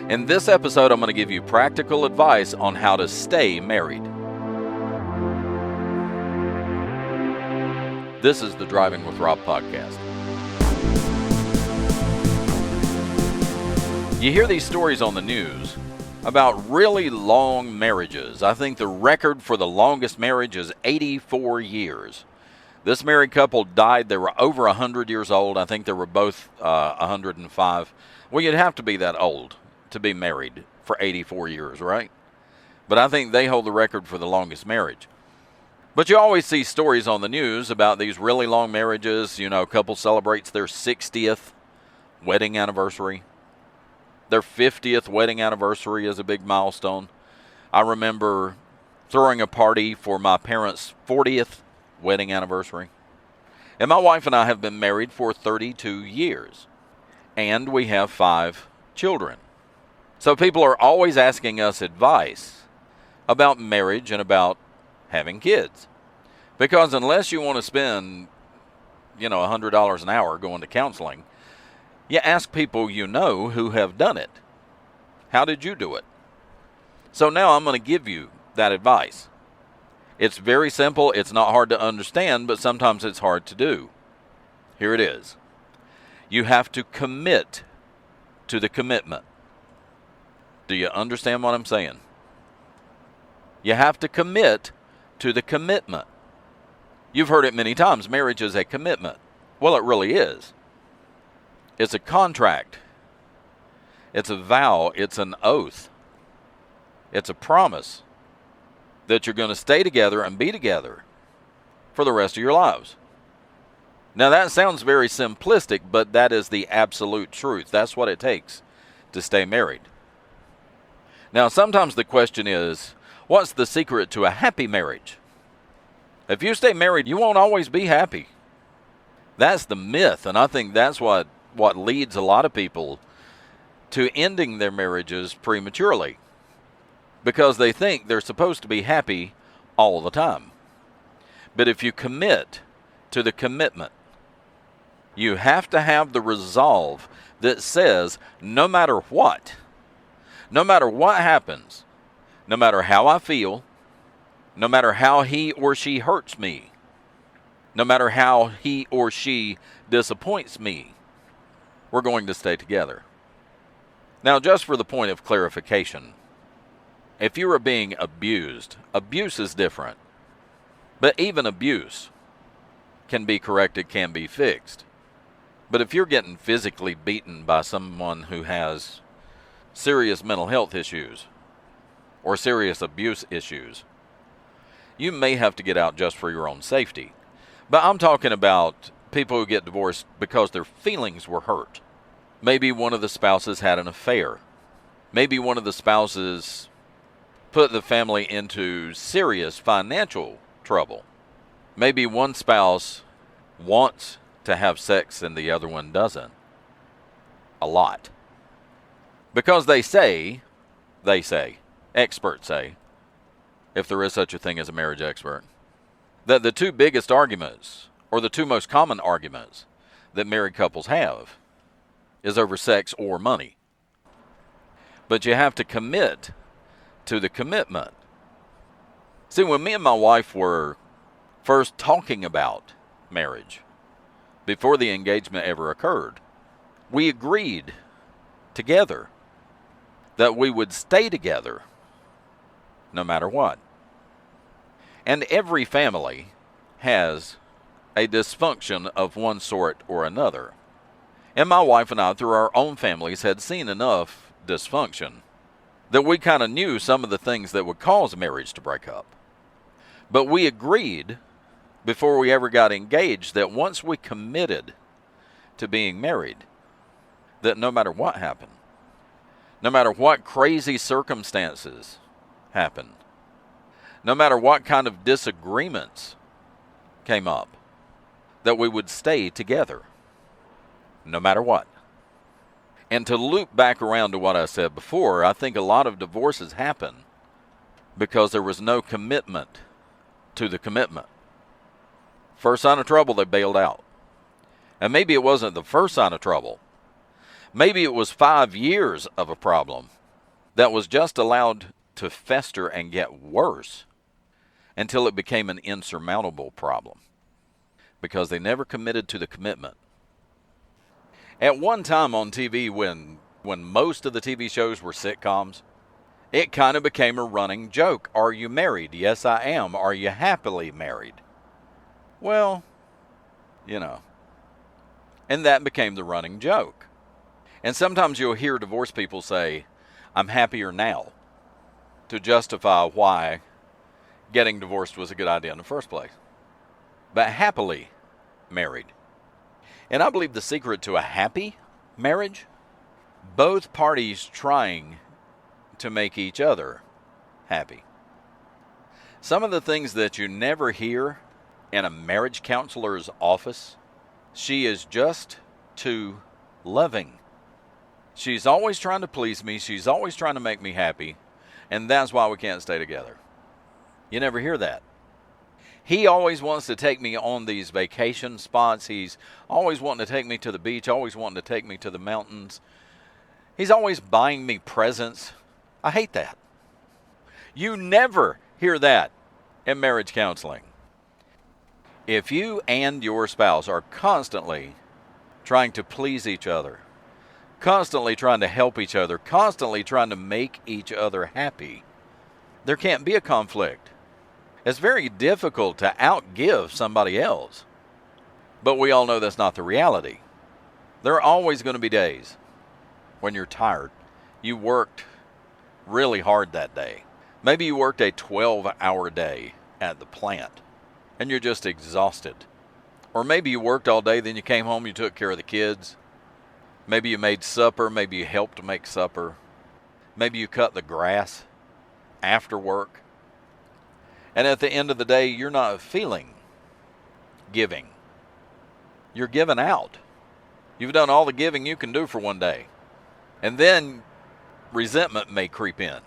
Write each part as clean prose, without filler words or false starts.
In this episode, I'm going to give you practical advice on how to stay married. This is the Driving with Rob podcast. You hear these stories on the news about really long marriages. I think the record for the longest marriage is 84 years. This married couple died. They were over 100 years old. I think they were both 105. Well, you'd have to be that old to be married for 84 years, right? But I think they hold the record for the longest marriage. But you always see stories on the news about these really long marriages. You know, a couple celebrates their 60th wedding anniversary. Their 50th wedding anniversary is a big milestone. I remember throwing a party for my parents' 40th wedding anniversary. And my wife and I have been married for 32 years. And we have 5 children. So people are always asking us advice about marriage and about having kids. Because unless you want to spend, $100 an hour going to counseling, you ask people you know who have done it. How did you do it? So now I'm going to give you that advice. It's very simple. It's not hard to understand, but sometimes it's hard to do. Here it is. You have to commit to the commitment. Do you understand what I'm saying? You have to commit to the commitment. You've heard it many times. Marriage is a commitment. Well, it really is. It's a contract. It's a vow. It's an oath. It's a promise that you're going to stay together and be together for the rest of your lives. Now, that sounds very simplistic, but that is the absolute truth. That's what it takes to stay married. Now, sometimes the question is, what's the secret to a happy marriage? If you stay married, you won't always be happy. That's the myth, and I think that's what leads a lot of people to ending their marriages prematurely, because they think they're supposed to be happy all the time. But if you commit to the commitment, you have to have the resolve that says, no matter what happens, no matter how I feel, no matter how he or she hurts me, no matter how he or she disappoints me, we're going to stay together. Now, just for the point of clarification, if you are being abused, abuse is different. But even abuse can be corrected, can be fixed. But if you're getting physically beaten by someone who has serious mental health issues or serious abuse issues, you may have to get out just for your own safety. But I'm talking about people who get divorced because their feelings were hurt. Maybe one of the spouses had an affair. Maybe one of the spouses put the family into serious financial trouble. Maybe one spouse wants to have sex and the other one doesn't. A lot. Because they say, experts say, if there is such a thing as a marriage expert, that the 2 biggest arguments, or the 2 most common arguments that married couples have, is over sex or money. But you have to commit to the commitment. See, when me and my wife were first talking about marriage, before the engagement ever occurred, we agreed together that we would stay together no matter what. And every family has a dysfunction of one sort or another. And my wife and I, through our own families, had seen enough dysfunction that we kind of knew some of the things that would cause marriage to break up. But we agreed before we ever got engaged that once we committed to being married, that no matter what happened, no matter what crazy circumstances happened, no matter what kind of disagreements came up, that we would stay together, no matter what. And to loop back around to what I said before, I think a lot of divorces happen because there was no commitment to the commitment. First sign of trouble, they bailed out. And maybe it wasn't the first sign of trouble. Maybe it was 5 years of a problem, that was just allowed to fester and get worse until it became an insurmountable problem because they never committed to the commitment. At one time on TV, when most of the TV shows were sitcoms, it kind of became a running joke. Are you married? Yes, I am. Are you happily married? Well, and that became the running joke. And sometimes you'll hear divorced people say, I'm happier now, to justify why getting divorced was a good idea in the first place. But happily married. And I believe the secret to a happy marriage, both parties trying to make each other happy. Some of the things that you never hear in a marriage counselor's office, she is just too loving. She's always trying to please me. She's always trying to make me happy. And that's why we can't stay together. You never hear that. He always wants to take me on these vacation spots. He's always wanting to take me to the beach, always wanting to take me to the mountains. He's always buying me presents. I hate that. You never hear that in marriage counseling. If you and your spouse are constantly trying to please each other, constantly trying to help each other, constantly trying to make each other happy, there can't be a conflict. It's very difficult to outgive somebody else. But we all know that's not the reality. There are always going to be days when you're tired. You worked really hard that day. Maybe you worked a 12-hour day at the plant and you're just exhausted. Or maybe you worked all day, then you came home, you took care of the kids. Maybe you made supper, maybe you helped make supper. Maybe you cut the grass after work. And at the end of the day, you're not feeling giving. You're giving out. You've done all the giving you can do for one day. And then resentment may creep in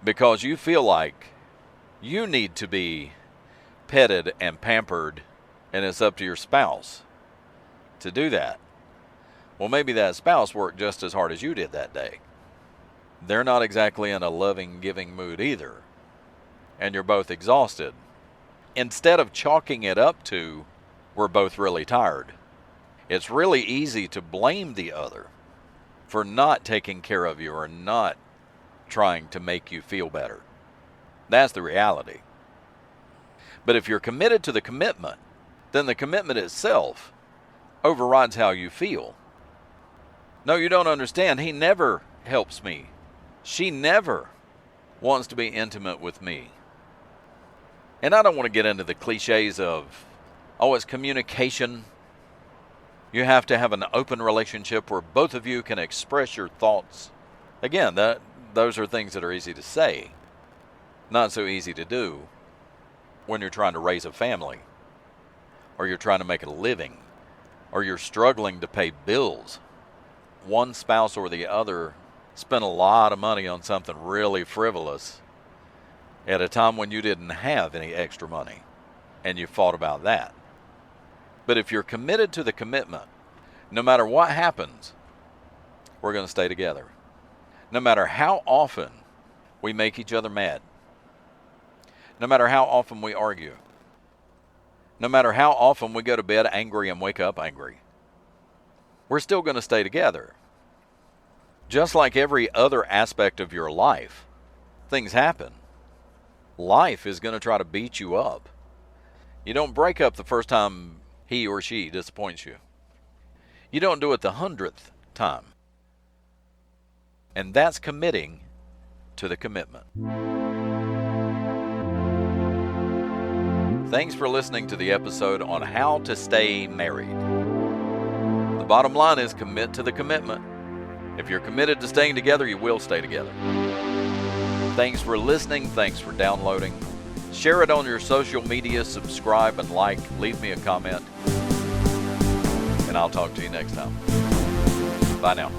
because you feel like you need to be petted and pampered, and it's up to your spouse to do that. Well, maybe that spouse worked just as hard as you did that day. They're not exactly in a loving, giving mood either. And you're both exhausted. Instead of chalking it up to, we're both really tired, it's really easy to blame the other for not taking care of you or not trying to make you feel better. That's the reality. But if you're committed to the commitment, then the commitment itself overrides how you feel. No, you don't understand. He never helps me. She never wants to be intimate with me. And I don't want to get into the cliches of, it's communication. You have to have an open relationship where both of you can express your thoughts. Again, those are things that are easy to say, not so easy to do when you're trying to raise a family, or you're trying to make a living, or you're struggling to pay bills. One spouse or the other spent a lot of money on something really frivolous at a time when you didn't have any extra money, and you fought about that. But if you're committed to the commitment, no matter what happens, we're going to stay together. No matter how often we make each other mad, no matter how often we argue, no matter how often we go to bed angry and wake up angry, we're still going to stay together. Just like every other aspect of your life, things happen. Life is going to try to beat you up. You don't break up the first time he or she disappoints you. You don't do it the 100th time. And that's committing to the commitment. Thanks for listening to the episode on how to stay married. The bottom line is commit to the commitment. If you're committed to staying together, you will stay together. Thanks for listening. Thanks for downloading. Share it on your social media, subscribe and like, leave me a comment. And I'll talk to you next time. Bye now.